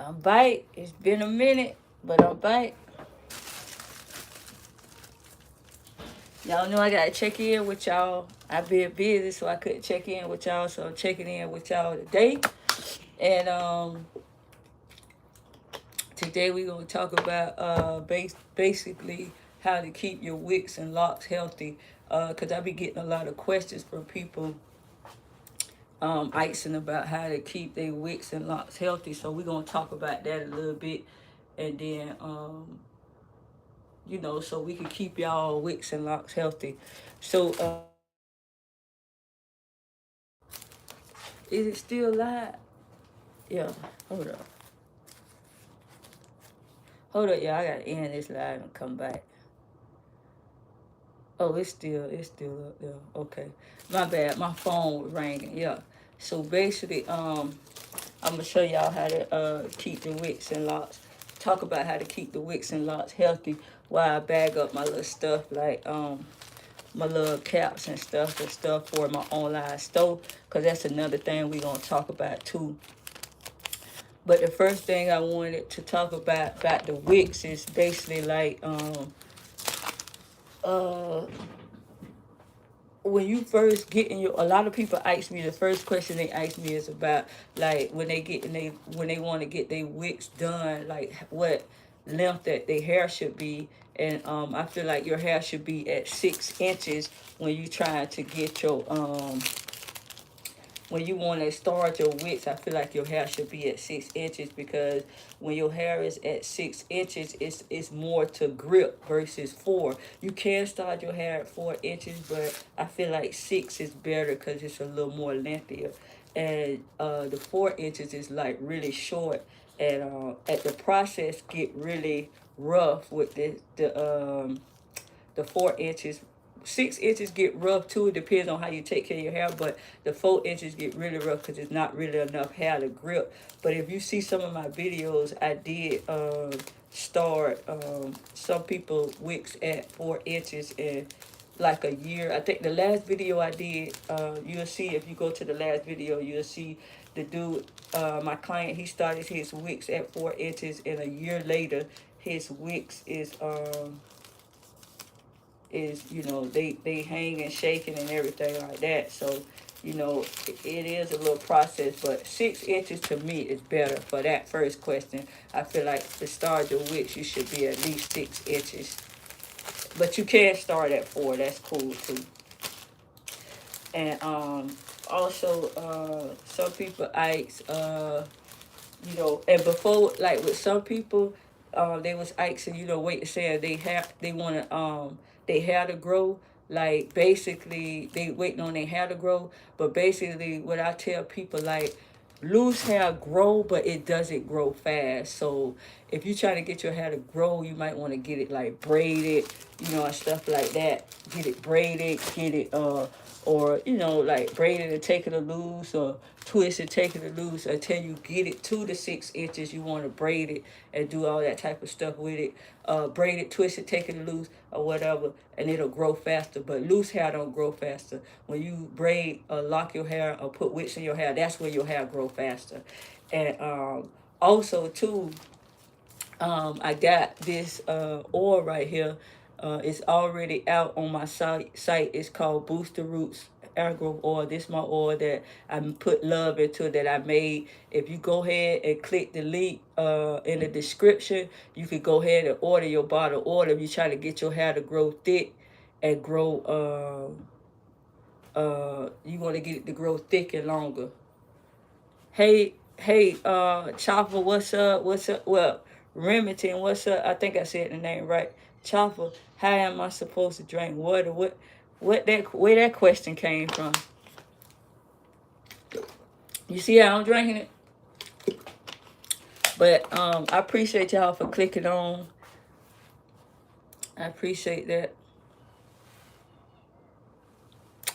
I'm back. It's been a minute, but I'm back. Y'all know I gotta check in with y'all. I've been busy, so I couldn't check in with y'all. So I'm checking in with y'all today. And today we're gonna talk about basically how to keep your wicks and locks healthy. Cause I be getting a lot of questions from people asking about how to keep their wicks and locks healthy. So we're gonna talk about that a little bit, and then so we can keep y'all wicks and locks healthy. So, is it still live? Yeah. Hold up. Hold up, y'all. I gotta end this live and come back. Oh, it's still up there. Okay. My bad. My phone was ringing. Yeah. So basically, I'm gonna show y'all how to keep the wicks and locks. Talk about how to keep the wicks and locks healthy while I bag up my little stuff like my little caps and stuff for my online store, because that's another thing we're going to talk about too. But the first thing I wanted to talk about the wicks is basically like uh when you first get in your, a lot of people ask me, the first question they ask me is about like when they want to get their wicks done, like what length that their hair should be. And I feel like your hair should be at 6 inches when you trying to get your when you want to start your wicks. I feel like your hair should be at 6 inches, because when your hair is at 6 inches, it's more to grip versus 4. You can start your hair at 4 inches, but I feel like 6 is better because it's a little more lengthier. And the 4 inches is like really short, and at the process get really rough with the 4 inches. 6 inches get rough too. It depends on how you take care of your hair, but the 4 inches get really rough because it's not really enough hair to grip. But if you see some of my videos, I did start some people wicks at 4 inches in like a year. I think the last video I did, you'll see, if you go to the last video, you'll see the dude, my client, he started his wicks at 4 inches, and a year later his wicks is, they hang and shaking and everything like that. So it is a little process, but 6 inches to me is better for that first question. I feel like to start your wicks you should be at least 6 inches, but you can start at 4. That's cool too. And also some people ask, and before, like with some people, they was asking, wait to say they want to they hair to grow. Like basically they waiting on their hair to grow, but basically what I tell people, like, loose hair grow, but it doesn't grow fast. So if you're trying to get your hair to grow, you might want to get it like braided, and stuff like that. Get it braided, get it or like braided and taking it loose, or twist and taking it loose until you get it to the 6 inches. You want to braid it and do all that type of stuff with it. Braid it, twist it, take it loose, or whatever, and it'll grow faster. But loose hair don't grow faster. When you braid or lock your hair or put wicks in your hair, that's where your hair grow faster. And also too, I got this oil right here. It's already out on my site. It's called Booster Roots Air Growth Oil. This is my oil that I put love into, that I made. If you go ahead and click the link in the description, you can go ahead and order your bottle of oil if you're trying to get your hair to grow thick and grow. You want to get it to grow thick and longer. Hey, Chopper, what's up? What's up? Well, Remington, what's up? I think I said the name right. Chopper, how am I supposed to drink water? Where that question came from? You see how I'm drinking it? But I appreciate y'all for clicking on. I appreciate that.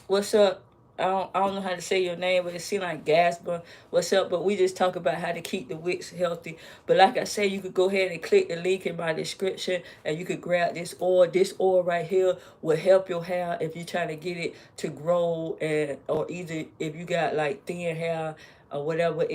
What's up? I don't know how to say your name, but it seems like Gasper. What's up? But we just talk about how to keep the wicks healthy. But like I say, you could go ahead and click the link in my description, and you could grab this oil. This oil right here will help your hair if you're trying to get it to grow, and or either if you got like thin hair, or whatever.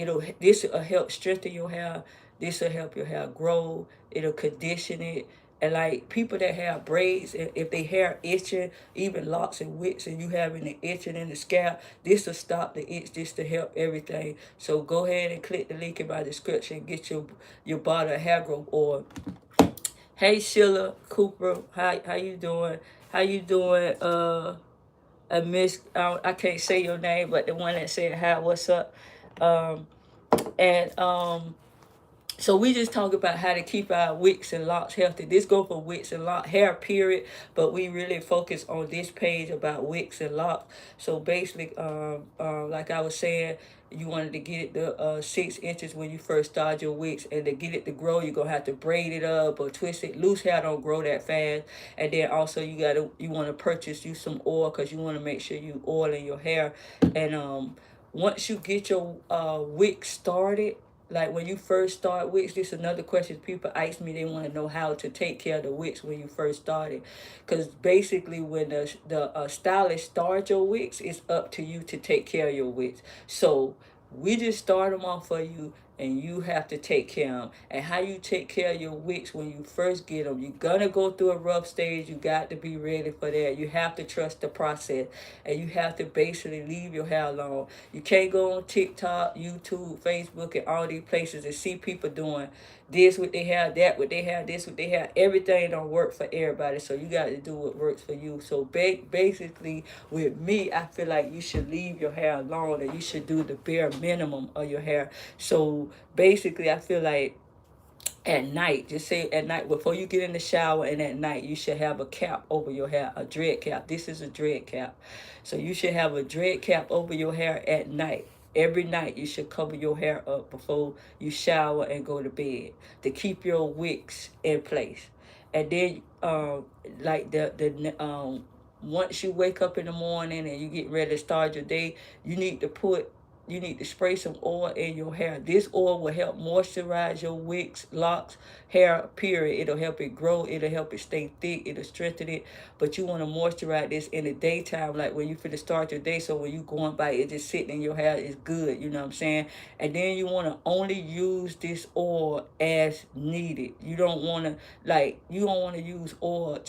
This will help strengthen your hair. This will help your hair grow. It'll condition it. And like people that have braids, if they hair itching, even locks and wicks, and you having the itching in the scalp, this will stop the itch. This to help everything. So go ahead and click the link in my description. Get your bottle of hair growth oil. Hey Sheila Cooper, how you doing? How you doing? Miss, I can't say your name, but the one that said hi, what's up? Um, and So we just talk about how to keep our wicks and locks healthy. This go for wicks and lock hair, period. But we really focus on this page about wicks and locks. So basically, like I was saying, you wanted to get it to 6 inches when you first start your wicks, and to get it to grow, you're gonna have to braid it up or twist it. Loose hair don't grow that fast. And then also you want to purchase you some oil, because you want to make sure you oil in your hair. And once you get your wicks started, like when you first start wicks, this is another question people ask me. They want to know how to take care of the wicks when you first started, because basically when the stylist starts your wicks, it's up to you to take care of your wicks. So we just start them off for you, and you have to take care of them. And how you take care of your wicks when you first get them, you're gonna go through a rough stage. You got to be ready for that. You have to trust the process, and you have to basically leave your hair alone. You can't go on TikTok, YouTube, Facebook, and all these places and see people doing this with their hair, that with their hair, this with their hair. Everything don't work for everybody, so you got to do what works for you. So basically, with me, I feel like you should leave your hair alone, and you should do the bare minimum of your hair. So basically, I feel like at night, just say at night before you get in the shower, and at night you should have a cap over your hair, a dread cap. This is a dread cap. So you should have a dread cap over your hair at night. Every night you should cover your hair up before you shower and go to bed, to keep your wicks in place. And then like the once you wake up in the morning and you get ready to start your day, you need to spray some oil in your hair. This oil will help moisturize your wicks, locks, hair, period. It'll help it grow. It'll help it stay thick. It'll strengthen it. But you want to moisturize this in the daytime, like when you finna start your day. So when you going by, it just sitting in your hair is good. You know what I'm saying? And then you want to only use this oil as needed. You don't want to use oil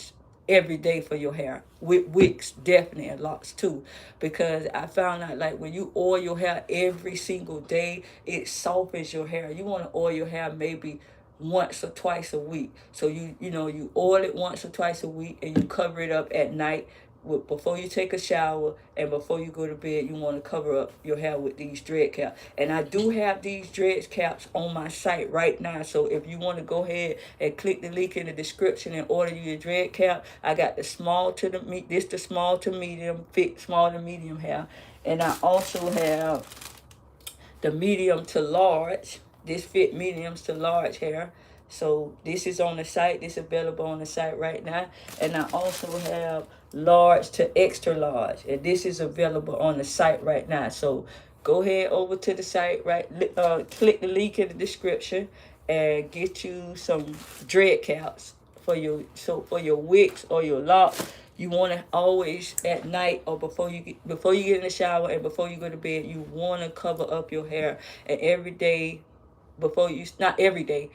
every day for your hair, with wicks definitely, and locks too, because I found out like when you oil your hair every single day, it softens your hair. You want to oil your hair maybe once or twice a week. So you oil it once or twice a week, and you cover it up at night before you take a shower and before you go to bed. You want to cover up your hair with these dread caps. And I do have these dread caps on my site right now. So if you want to go ahead and click the link in the description and order your dread cap, I got the small to the small to medium, fit small to medium hair. And I also have the medium to large. This fit mediums to large hair. So this is on the site. This is available on the site right now. And I also have large to extra large. And this is available on the site right now. So go ahead over to the site, click the link in the description and get you some dread caps for your wicks or your locks. You want to always at night or before you get in the shower and before you go to bed, you want to cover up your hair. And every day not every day,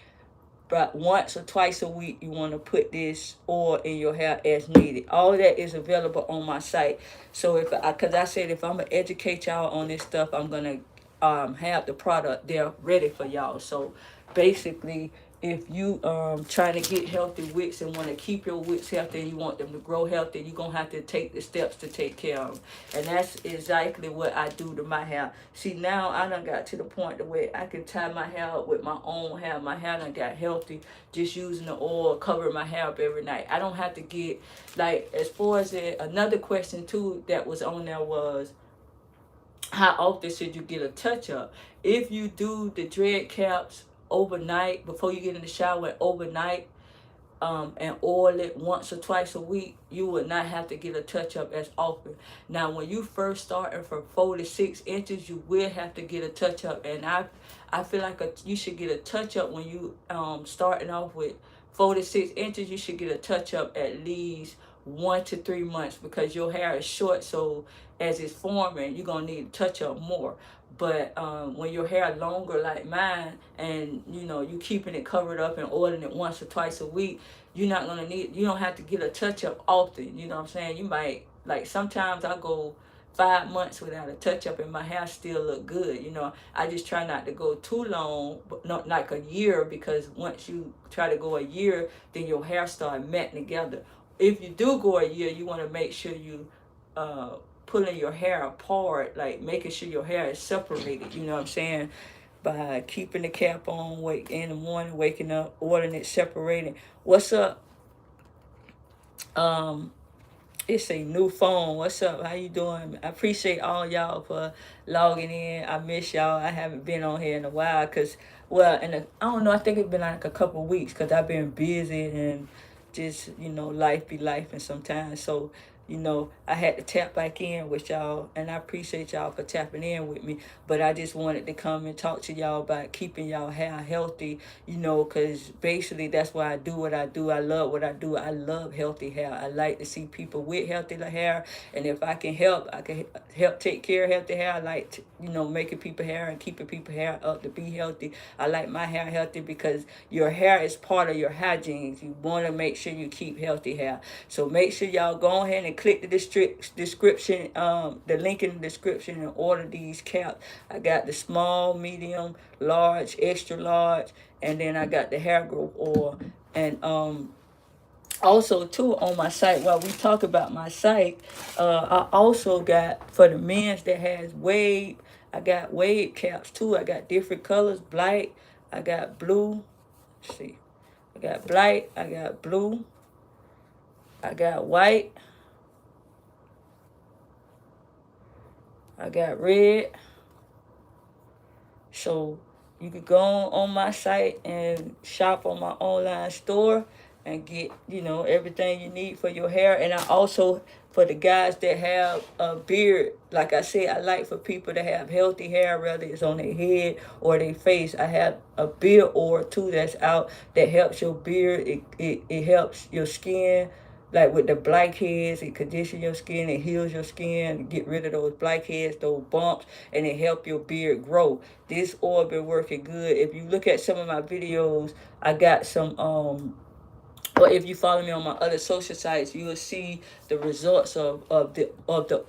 but once or twice a week, you want to put this oil in your hair as needed. All of that is available on my site. So because I said if I'm gonna educate y'all on this stuff, I'm gonna have the product there ready for y'all. So basically, if you trying to get healthy wicks and want to keep your wicks healthy and you want them to grow healthy, you're going to have to take the steps to take care of them. And that's exactly what I do to my hair. See, now I done got to the point the way I can tie my hair up with my own hair. My hair done got healthy just using the oil, covering my hair up every night. I don't have to get, like, as far as another question too that was on there was, how often should you get a touch-up? If you do the dread caps overnight, before you get in the shower overnight, and oil it once or twice a week, you would not have to get a touch-up as often. Now, when you first starting from 4 to 6 inches, you will have to get a touch-up. And I feel like you should get a touch-up when you starting off with 4 to 6 inches. You should get a touch-up at least 1 to 3 months, because your hair is short, so as it's forming, you're gonna need to touch up more. But when your hair longer like mine, and you know you keeping it covered up and oiling it once or twice a week, you're not gonna need. You don't have to get a touch up often. You know what I'm saying? You might like sometimes I go 5 months without a touch up and my hair still look good. You know, I just try not to go too long, but not like a year, because once you try to go a year, then your hair start matting together. If you do go a year, you want to make sure you uh, pulling your hair apart, like making sure your hair is separated. You know what I'm saying? By keeping the cap on, wake in the morning, waking up, ordering it separated. What's up? Um, it's a new phone. What's up? How you doing? I appreciate all y'all for logging in. I miss y'all. I haven't been on here in a while because, well, I don't know. I think it's been like a couple of weeks because I've been busy and just, life be life and sometimes. So, I had to tap back in with y'all, and I appreciate y'all for tapping in with me. But I just wanted to come and talk to y'all about keeping y'all hair healthy, because basically that's why I do what I do. I love what I do. I love healthy hair. I like to see people with healthy hair, and if I can help take care of healthy hair. I like to, making people hair and keeping people hair up to be healthy. I like my hair healthy because your hair is part of your hygiene. You want to make sure you keep healthy hair. So make sure y'all go ahead and click the description, the link in the description, and order these caps. I got the small, medium, large, extra large, and then I got the hair growth oil. And also too, on my site, while we talk about my site, I also got, for the men's that has wave, I got wave caps too. I got different colors: black, I got blue. Let's see, I got black, I got blue, I got white, I got red. So you could go on my site and shop on my online store and get, everything you need for your hair. And I also, for the guys that have a beard, like I said, I like for people to have healthy hair, whether it's on their head or their face. I have a beard oil too that's out that helps your beard. It helps your skin, like with the blackheads. It conditions your skin, it heals your skin, get rid of those blackheads, those bumps, and it help your beard grow. This oil been working good. If you look at some of my videos, I got some or if you follow me on my other social sites, you will see the results of the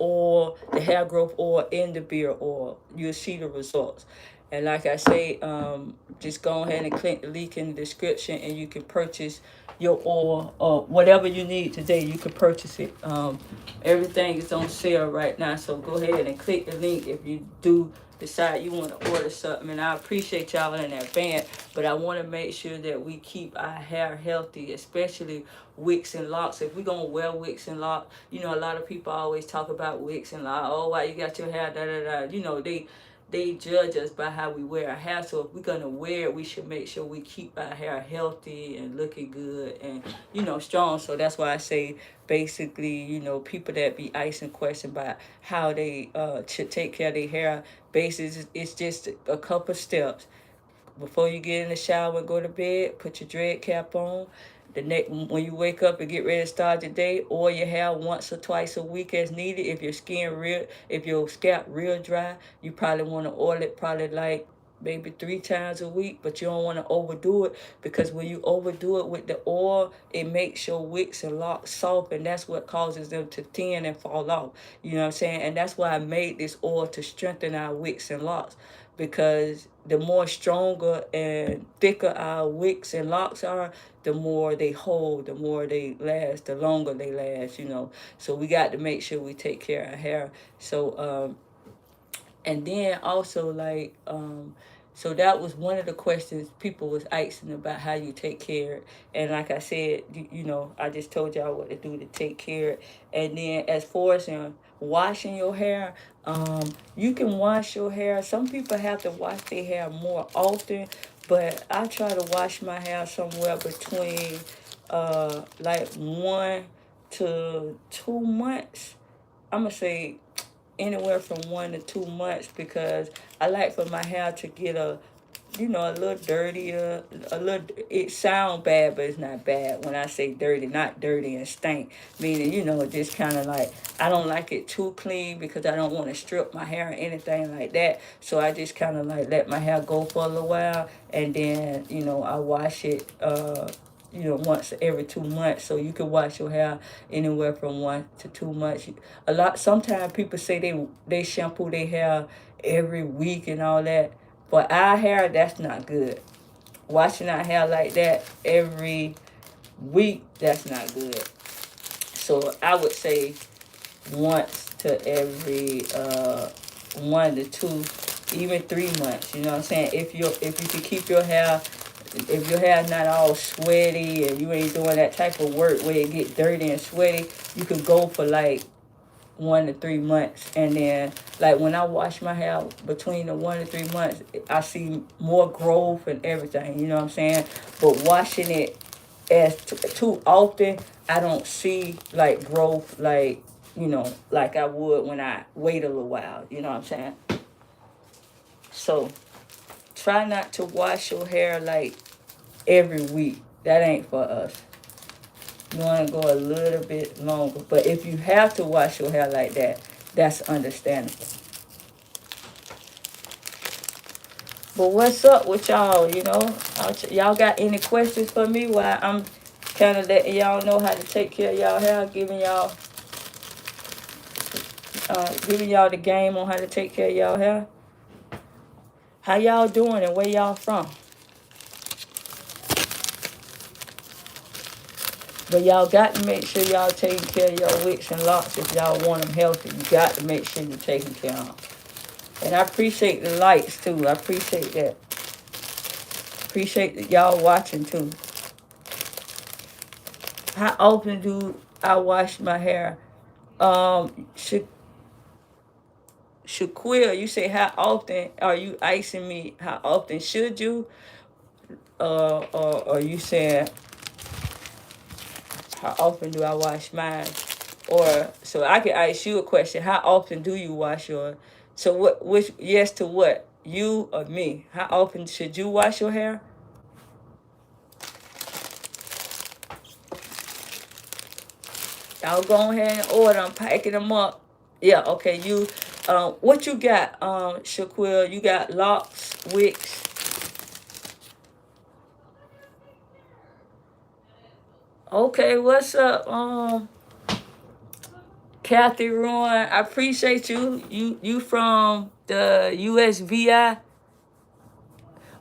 oil, the hair growth oil, and the beard oil. You'll see the results. And like I say, just go ahead and click the link in the description, and you can purchase your oil or whatever you need today. You can purchase it. Everything is on sale right now, so go ahead and click the link if you do decide you want to order something. And I appreciate y'all in advance, but I want to make sure that we keep our hair healthy, especially wicks and locks. If we're going to wear wicks and locks, a lot of people always talk about wicks and locks. Oh, why you got your hair, da da da. They judge us by how we wear our hair. So if we're gonna wear it, we should make sure we keep our hair healthy and looking good and strong. So that's why I say basically, people that be asking questions about how they should take care of their hair. Basically, it's just a couple steps. Before you get in the shower and go to bed, put your dread cap on. The next, when you wake up and get ready to start your day, oil your hair once or twice a week as needed. If your scalp real dry, you probably want to oil it probably like maybe 3 times a week, but you don't want to overdo it, because when you overdo it with the oil, it makes your wicks and locks soft, and that's what causes them to thin and fall off. You know what I'm saying? And that's why I made this oil, to strengthen our wicks and locks, because the more stronger and thicker our wicks and locks are, the more they hold, the more they last, the longer they last. So we got to make sure we take care of our hair. So and then also, like, so that was one of the questions people was asking about, how you take care. And like I said, I just told y'all what to do to take care. And then as far as washing your hair, you can wash your hair. Some people have to wash their hair more often, but I try to wash my hair somewhere between like 1 to 2 months. I'm gonna say anywhere from 1 to 2 months, because I like for my hair to get a little dirtier, a little. It sound bad, but it's not bad. When I say dirty, not dirty and stink, meaning just kind of like I don't like it too clean because I don't want to strip my hair or anything like that. So I just kind of like let my hair go for a little while, and then I wash it. Once every 2 months. So you can wash your hair anywhere from 1 to 2 months. Sometimes people say they shampoo their hair every week and all that. For our hair, that's not good. Washing our hair like that every week, that's not good. So I would say once to every 1 to 2, even 3 months. You know what I'm saying? If you can keep your hair, if your hair not all sweaty and you ain't doing that type of work where it get dirty and sweaty, you could go for like 1 to 3 months. And then like when I wash my hair between the 1 to 3 months, I see more growth and everything. You know what I'm saying? But washing it as too often, I don't see like growth like I would when I wait a little while. You know what I'm saying? So try not to wash your hair like every week. That ain't for us. You want to go a little bit longer. But if you have to wash your hair like that, that's understandable. But what's up with y'all? Y'all got any questions for me while I'm kind of letting y'all know how to take care of y'all hair, giving y'all the game on how to take care of y'all hair? How y'all doing and where y'all from? But y'all got to make sure y'all taking care of your wicks and locks if y'all want them healthy. You got to make sure you're taking care of them. And I appreciate the likes too. I appreciate that. Appreciate y'all watching too. How often do I wash my hair? Shaquille, you say how often are you icing me? How often should you? Or you saying how often do I wash mine? Or so I can ask you a question. How often do you wash your? So which yes to what? You or me? How often should you wash your hair? Y'all go ahead and order. I'm packing them up. Yeah, okay. What you got, Shaquille? You got locks, wicks. Okay, what's up, Kathy Ruin? I appreciate you. You from the USVI?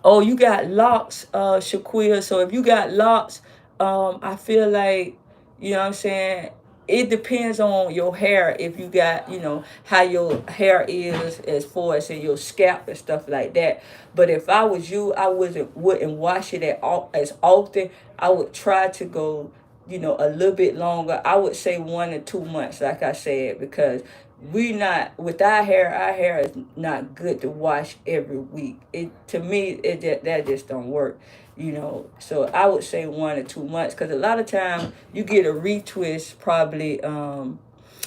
Oh, you got locks, Shaquille. So if you got locks, I feel like, you know what I'm saying, it depends on your hair. If you got, how your hair is as far as in your scalp and stuff like that. But if I was you, I wouldn't wash it as often. I would try to go, a little bit longer. I would say 1 to 2 months, like I said, because we not with our hair is not good to wash every week. It to me that just don't work. So I would say 1 to 2 months, because a lot of times you get a retwist probably, and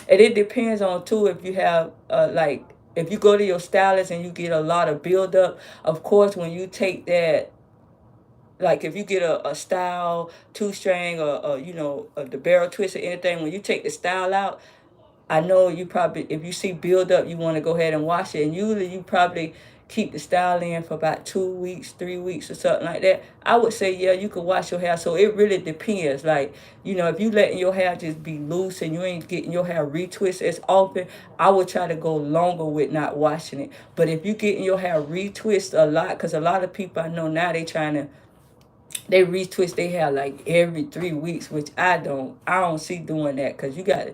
it depends on too if you have like if you go to your stylist and you get a lot of buildup. Of course, when you take that, like if you get a style 2 string, or the barrel twist or anything, when you take the style out, I know you probably, if you see buildup, you want to go ahead and wash it. And usually you probably keep the style in for about 2 weeks, 3 weeks, or something like that. I would say, yeah, you can wash your hair. So it really depends. Like, if you letting your hair just be loose and you ain't getting your hair retwisted as often, I would try to go longer with not washing it. But if you getting your hair retwisted a lot, because a lot of people I know now, they retwist their hair like every 3 weeks, which I don't see doing that, because you got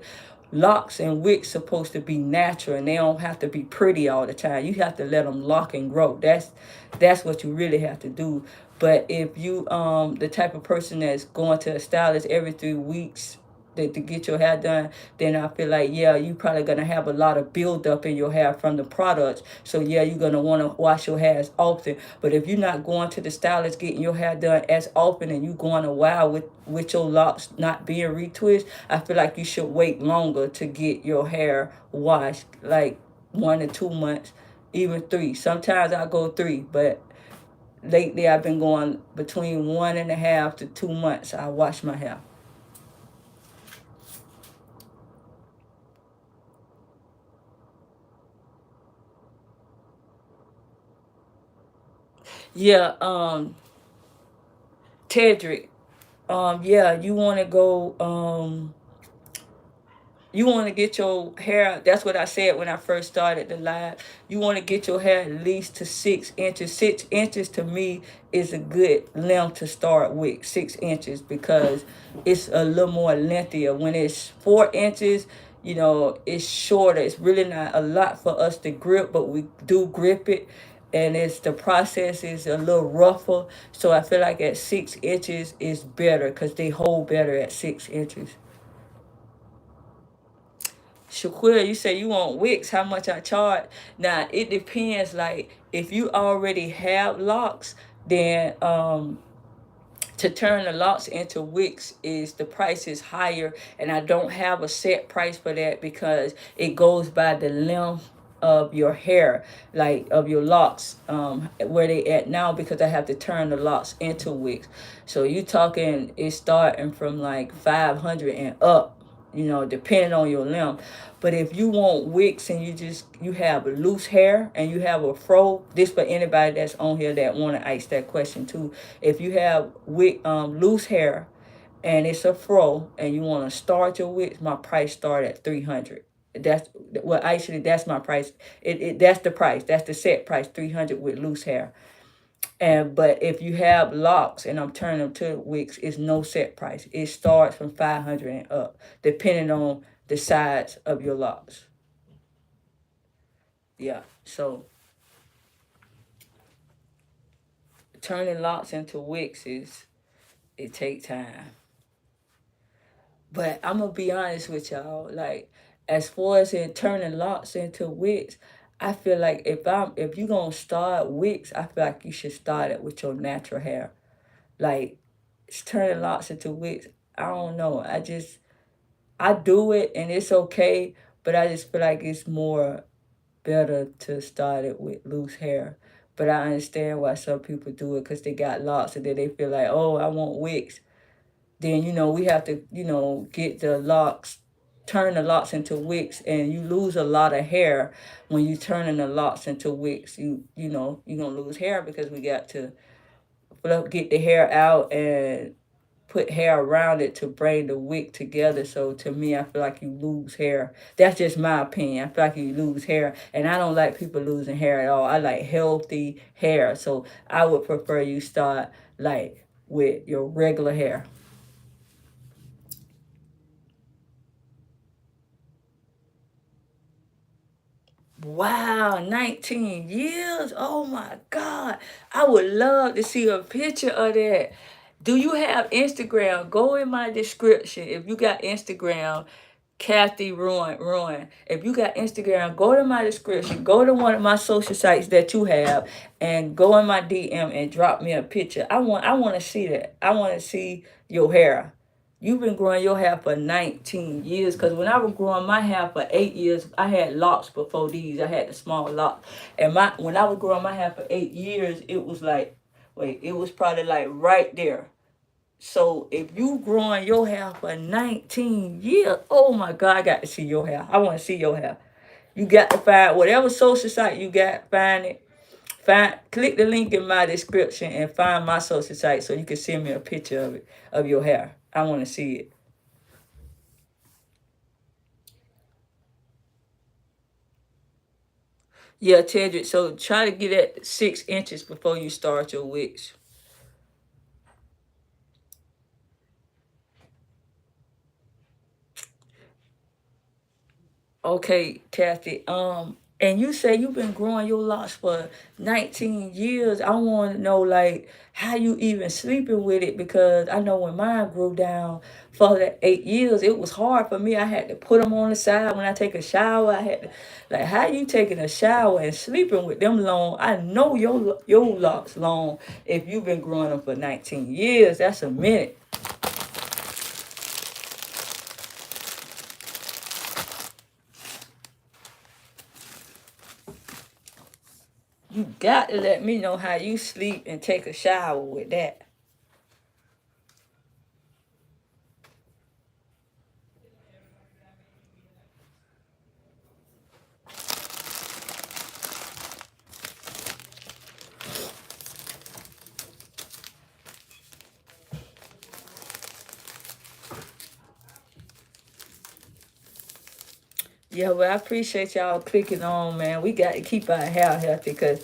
locks and wicks supposed to be natural, and they don't have to be pretty all the time. You have to let them lock and grow. That's what you really have to do. But if you the type of person that's going to a stylist every 3 weeks to get your hair done, then I feel like, yeah, you probably gonna have a lot of buildup in your hair from the products. So yeah, you're gonna want to wash your hair as often. But if you're not going to the stylist getting your hair done as often, and you going a while with your locks not being retwist, I feel like you should wait longer to get your hair washed, like 1 to 2 months, even 3. Sometimes I go 3, but lately I've been going between 1.5 to 2 months. I wash my hair. Yeah, Tedrick. Yeah, you want to go. You want to get your hair. That's what I said when I first started the live. You want to get your hair at least to 6 inches. 6 inches to me is a good length to start with. 6 inches because it's a little more lengthier. When it's 4 inches, it's shorter. It's really not a lot for us to grip, but we do grip it. And it's the process is a little rougher. So I feel like at 6 inches is better because they hold better at 6 inches. Shaquille, you say you want wicks, how much I charge? Now it depends. Like if you already have locks, then to turn the locks into wicks is the price is higher, and I don't have a set price for that because it goes by the length of your hair, like of your locks, where they at now, because I have to turn the locks into wicks. So you talking it's starting from like 500 and up, depending on your length. But if you want wicks and you have loose hair and you have a fro, this for anybody that's on here that want to ask that question too. If you have loose hair and it's a fro and you want to start your wicks, my price start at 300. That's well, actually that's my price. That's the price. That's the set price, 300 with loose hair. And but if you have locks and I'm turning them to wigs, it's no set price. It starts from 500 and up, depending on the size of your locks. Yeah. So turning locks into wigs is it take time. But I'm gonna be honest with y'all. Like as far as in turning locks into wigs, I feel like if you gonna start wigs, I feel like you should start it with your natural hair. Like turning locks into wigs. I don't know. I do it and it's okay, but I just feel like it's more better to start it with loose hair. But I understand why some people do it because they got locks and then they feel like, oh, I want wigs. Then, we have to, get the locks, turn the locks into wigs, and you lose a lot of hair when you turning the locks into wigs. You're going to lose hair because we got to get the hair out and put hair around it to bring the wig together. So to me, I feel like you lose hair. That's just my opinion. I feel like you lose hair, and I don't like people losing hair at all. I like healthy hair, so I would prefer you start like with your regular hair. Wow, 19 years. Oh my God. I would love to see a picture of that. Do you have Instagram? Go in my description. If you got Instagram, Kathy Ruin. If you got Instagram, go to my description. Go to one of my social sites that you have and go in my DM and drop me a picture. I want to see that. I want to see your hair. You've been growing your hair for 19 years. Because when I was growing my hair for 8 years, I had locks before these. I had the small locks. And when I was growing my hair for 8 years, it was like, wait, it was probably like right there. So if you growing your hair for 19 years, oh my God, I got to see your hair. I want to see your hair. You got to find whatever social site you got, find it. Click the link in my description and find my social site so you can send me a picture of it, of your hair. I want to see it. Yeah, Tedrick. So try to get at 6 inches before you start your wigs. Okay, Kathy. And you say you've been growing your locks for 19 years. I want to know like how you even sleeping with it because I know when mine grew down for the 8 years, it was hard for me. I had to put them on the side when I take a shower. I had to like how you taking a shower and sleeping with them long. I know your locks long if you've been growing them for 19 years. That's a minute. You got to let me know how you sleep and take a shower with that. Yeah, well, I appreciate y'all clicking on, man. We got to keep our hair healthy because,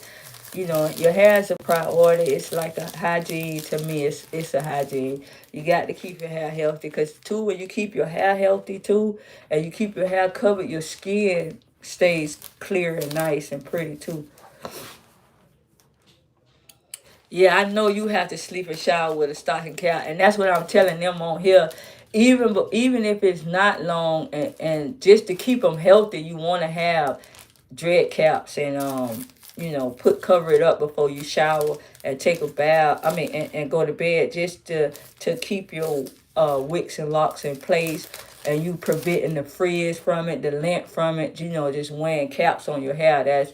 your hair is a priority. It's like a hygiene to me. It's a hygiene. You got to keep your hair healthy because, too, when you keep your hair healthy, too, and you keep your hair covered, your skin stays clear and nice and pretty, too. Yeah, I know you have to sleep and shower with a stocking cap, and that's what I'm telling them on here. Even if it's not long, and just to keep them healthy, you want to have dread caps and put cover it up before you shower and take a bath. I mean, and go to bed just to keep your wicks and locks in place, and you preventing the frizz from it, the lint from it. Just wearing caps on your hair.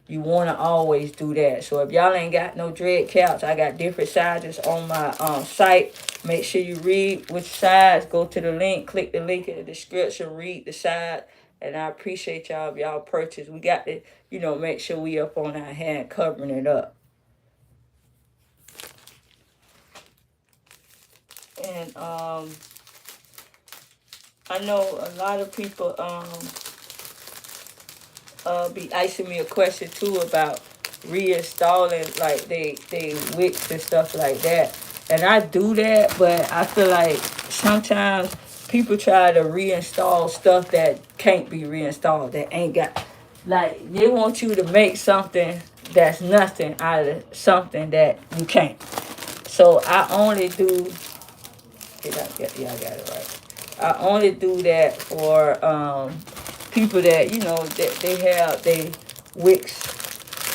You want to always do that. So if y'all ain't got no dread caps, I got different sizes on my site. Make sure you read which size. Go to the link. Click the link in the description. Read the size. And I appreciate y'all if y'all purchase. We got to, make sure we up on our hand covering it up. And I know a lot of people be asking me a question too about reinstalling like they wicks and stuff like that. And I do that, but I feel like sometimes people try to reinstall stuff that can't be reinstalled, that ain't got, like, they want you to make something that's nothing out of something that you can't. So I only do, yeah, I got it right. I only do that for people that that they have they wicks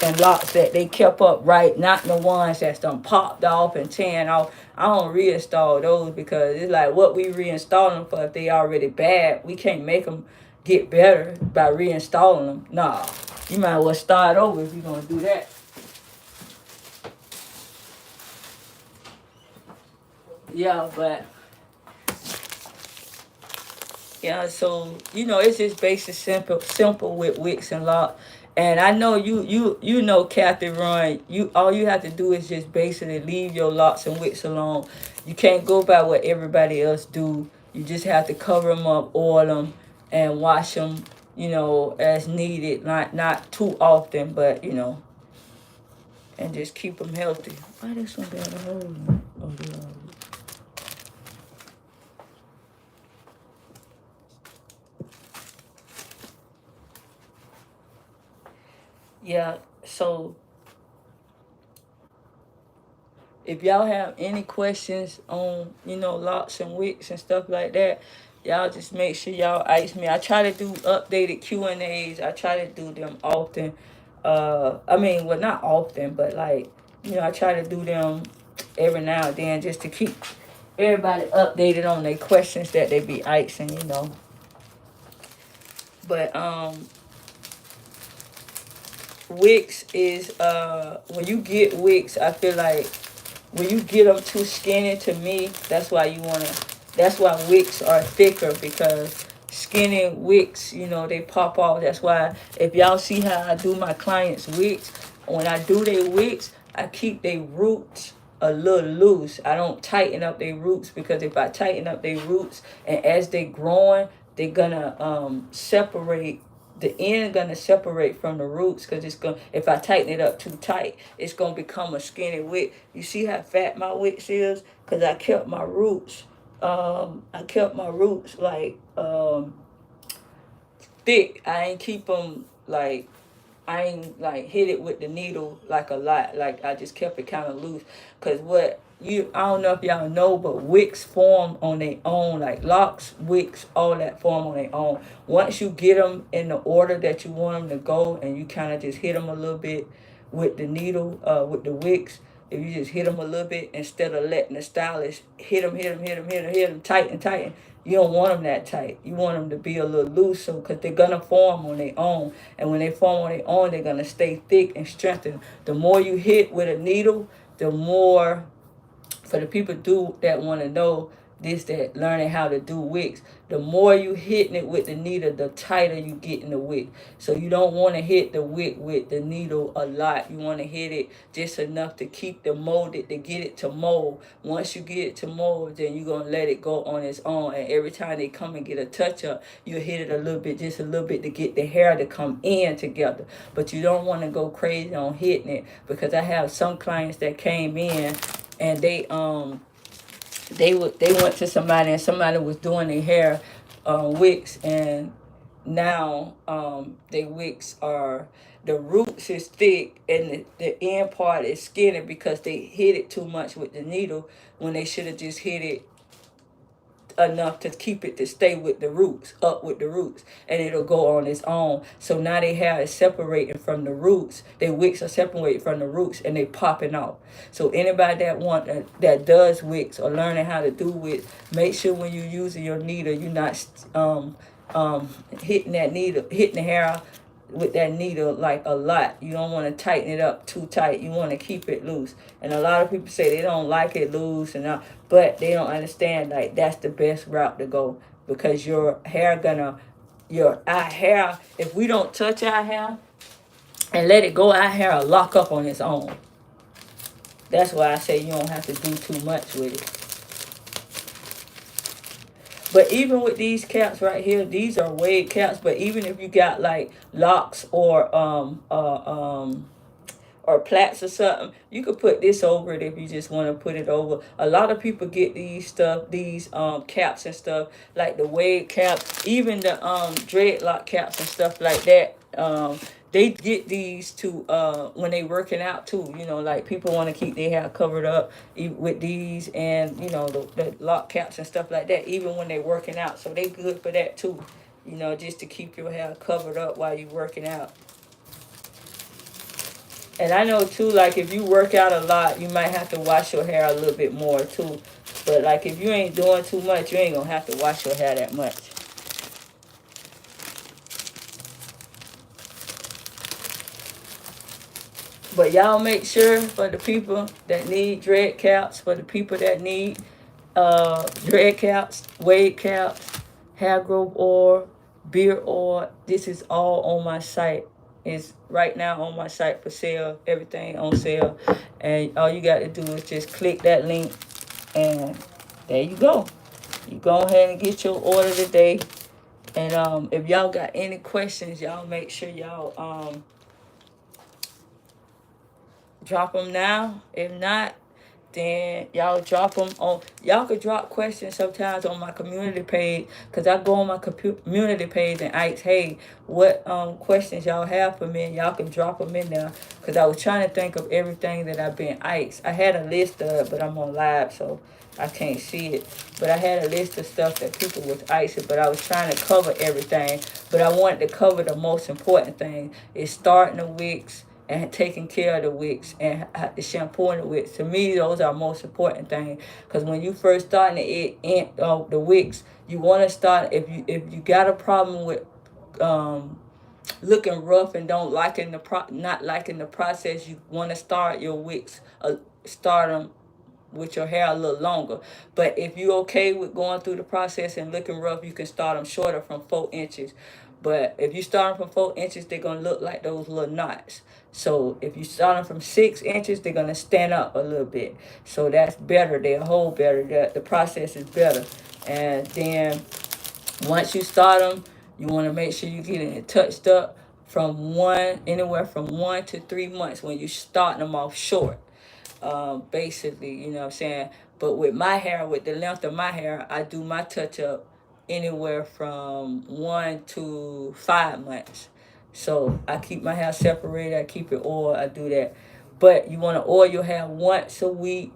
and locks that they kept up right, not the ones that's done popped off and tearing off. I don't reinstall those because it's like, what we reinstall them for if they already bad? We can't make them get better by reinstalling them. Nah, you might as well start over if you're gonna do that. Yeah, but yeah, so it's just basic, simple with wicks and lock. And I know you know, Kathy Run. All you have to do is just basically leave your locks and wicks alone. You can't go by what everybody else do. You just have to cover them up, oil them, and wash them. As needed, not too often, but and just keep them healthy. Why this one got a hole in it? Oh, yeah. Yeah. So if y'all have any questions on, locks and wicks and stuff like that, y'all just make sure y'all ask me. I try to do updated Q&As. I try to do them often. I mean, well, not often, but like, I try to do them every now and then just to keep everybody updated on their questions that they be asking. But wicks is when you get wicks, I feel like when you get them too skinny, to me, that's why wicks are thicker, because skinny wicks, they pop off. That's why if y'all see how I do my clients wicks, when I do their wicks, I keep their roots a little loose. I don't tighten up their roots, because if I tighten up their roots and as they growing, they're gonna separate, the end gonna separate from the roots, because it's gonna, if I tighten it up too tight, it's gonna become a skinny wick. You see how fat my wicks is? Because I kept my roots like thick. I ain't keep them like, I ain't like hit it with the needle like a lot. Like, I just kept it kind of loose. Cause I don't know if y'all know, but wicks form on their own. Like locks, wicks, all that form on their own. Once you get them in the order that you want them to go, and you kind of just hit them a little bit with the needle, with the wicks. If you just hit them a little bit instead of letting the stylist hit them, tighten, You don't want them that tight. You want them to be a little looser because they're going to form on their own. And when they form on their own, they're going to stay thick and strengthened. The more you hit with a needle, the more, for the people that want to know this, that learning how to do wicks, the more you hitting it with the needle, the tighter you get in the wick. So you don't want to hit the wick with the needle a lot. You want to hit it just enough to keep the molded, to get it to mold. Once you get it to mold, then you're going to let it go on its own. And every time they come and get a touch up, you hit it a little bit, just a little bit, to get the hair to come in together. But you don't want to go crazy on hitting it, because I have some clients that came in and they went to somebody, and somebody was doing their hair wicks, and now their wicks are, the roots is thick and the end part is skinny because they hit it too much with the needle when they should have just hit it enough to keep it to stay with the roots, up with the roots, and it'll go on its own. So now they hair is separating from the roots. Their wicks are separating from the roots and they popping off. So anybody that does wicks or learning how to do wicks, make sure when you're using your needle, you're not hitting the hair with that needle like a lot. You don't want to tighten it up too tight. You want to keep it loose. And a lot of people say they don't like it loose, but they don't understand, like, that's the best route to go, because your our hair, if we don't touch our hair and let it go, our hair will lock up on its own. That's why I say you don't have to do too much with it. But even with these caps right here, these are wave caps. But even if you got like locks or plaits or something, you could put this over it if you just want to put it over. A lot of people get these caps and stuff, like the wave caps, even the dreadlock caps and stuff like that. They get these to when they working out too. Like people want to keep their hair covered up with these, and the lock caps and stuff like that, even when they working out. So they good for that too. Just to keep your hair covered up while you working out. And I know too, like if you work out a lot, you might have to wash your hair a little bit more too. But like if you ain't doing too much, you ain't gonna have to wash your hair that much. But y'all make sure, for the people that need dread caps, for the people that need dread caps, wave caps, hair growth oil, beard oil, this is all on my site. It's right now on my site for sale, everything on sale. And all you got to do is just click that link, and there you go. You go ahead and get your order today. And if y'all got any questions, y'all make sure y'all drop them now. If not, then y'all drop them on. Y'all could drop questions sometimes on my community page, because I go on my community page and ask, hey, what questions y'all have for me, and y'all can drop them in there, because I was trying to think of everything that I've been asked. I had a list of it, but I'm on live, so I can't see it. But I had a list of stuff that people was asking, but I was trying to cover everything. But I wanted to cover the most important thing, is starting the wicks and taking care of the wicks and shampooing the wicks. To me, those are most important things, because when you first starting the wicks, you want to start, if you got a problem with looking rough and not liking the process, you want to start your wicks, start them with your hair a little longer. But if you're okay with going through the process and looking rough, you can start them shorter, from 4 inches. But if you start them from 4 inches, they're going to look like those little knots. So if you start them from 6 inches, they're going to stand up a little bit. So that's better. They'll hold better. The process is better. And then once you start them, you want to make sure you get it touched up anywhere from 1 to 3 months when you start them off short. Basically, you know what I'm saying? But with my hair, with the length of my hair, I do my touch up anywhere from 1 to 5 months. So I keep my hair separated, I keep it oiled, I do that. But you want to oil your hair once a week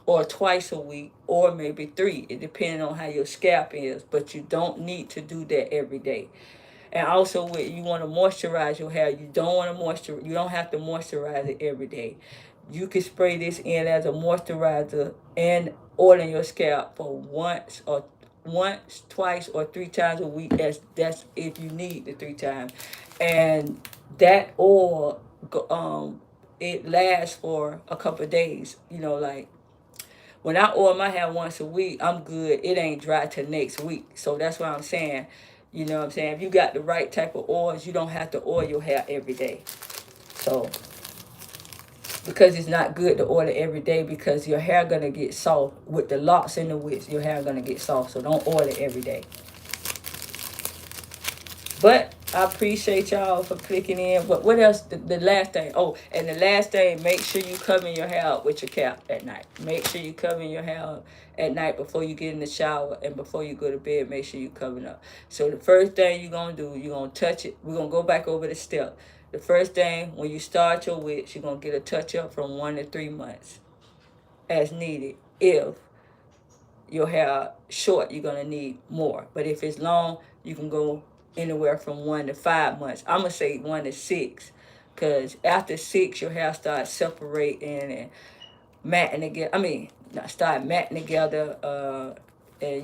or twice a week, or maybe 3. It depends on how your scalp is. But you don't need to do that every day. And also, you want to moisturize your hair. You don't have to moisturize it every day. You can spray this in as a moisturizer and oil in your scalp for once or once, twice, or 3 times a week. That's if you need the 3 times, and that oil, it lasts for a couple of days. Like when I oil my hair once a week, I'm good. It ain't dry till next week. So that's what I'm saying. You know what I'm saying? If you got the right type of oils, you don't have to oil your hair every day. So because it's not good to oil it every day, because your hair gonna get soft with the locs and the wicks. Your hair gonna get soft, so don't oil it every day. But I appreciate y'all for clicking in. But what else? The last thing. Oh, and the last thing, make sure you cover your hair up with your cap at night. Make sure you cover your hair up at night before you get in the shower and before you go to bed. Make sure you cover it up. So the first thing you're going to do, you're going to touch it. We're going to go back over the step. The first thing, when you start your wicks, you're going to get a touch up from 1 to 3 months as needed. If your hair short, you're going to need more. But if it's long, you can go anywhere from 1 to 5 months. I'm going to say 1 to 6, because after 6, your hair starts separating and matting together. Start matting together, and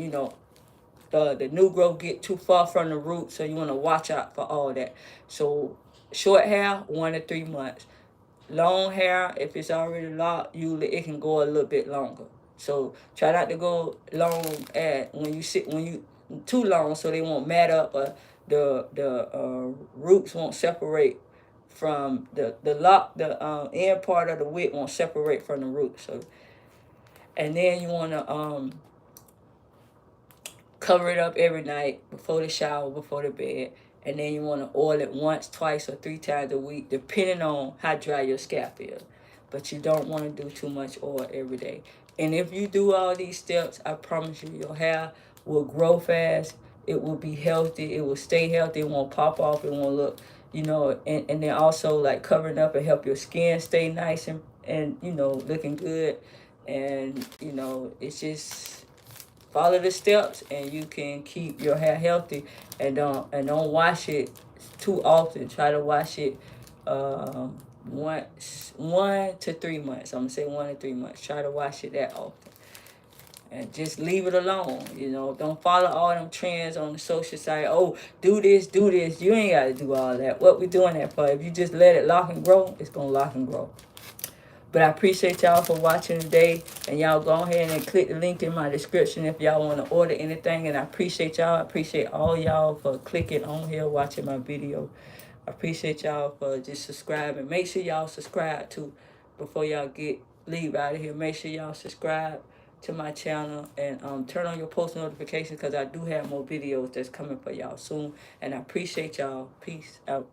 the new growth get too far from the root, so you want to watch out for all that. So short hair, 1 to 3 months. Long hair, if it's already locked, usually it can go a little bit longer. So try not to go long when you too long, so they won't mat up, or the roots won't separate from the lock. The end part of the wick won't separate from the root. So, and then you want to cover it up every night before the shower, before the bed. And then you want to oil it once, twice, or 3 times a week, depending on how dry your scalp is. But you don't want to do too much oil every day. And if you do all these steps, I promise you, your hair will grow fast. It will be healthy. It will stay healthy. It won't pop off. It won't look, and then also like covering up and help your skin stay nice and looking good. And, it's just follow the steps, and you can keep your hair healthy, and don't wash it too often. Try to wash it 1 to 3 months. I'm gonna say 1 to 3 months. Try to wash it that often, and just leave it alone. Don't follow all them trends on the social site. Oh, do this, do this. You ain't gotta do all that. What we doing that for? If you just let it lock and grow, it's gonna lock and grow. But I appreciate y'all for watching today. And y'all go ahead and click the link in my description if y'all want to order anything. And I appreciate y'all. I appreciate all y'all for clicking on here, watching my video. I appreciate y'all for just subscribing. Make sure y'all subscribe too before y'all leave out of here. Make sure y'all subscribe to my channel, and turn on your post notifications, because I do have more videos that's coming for y'all soon. And I appreciate y'all. Peace out.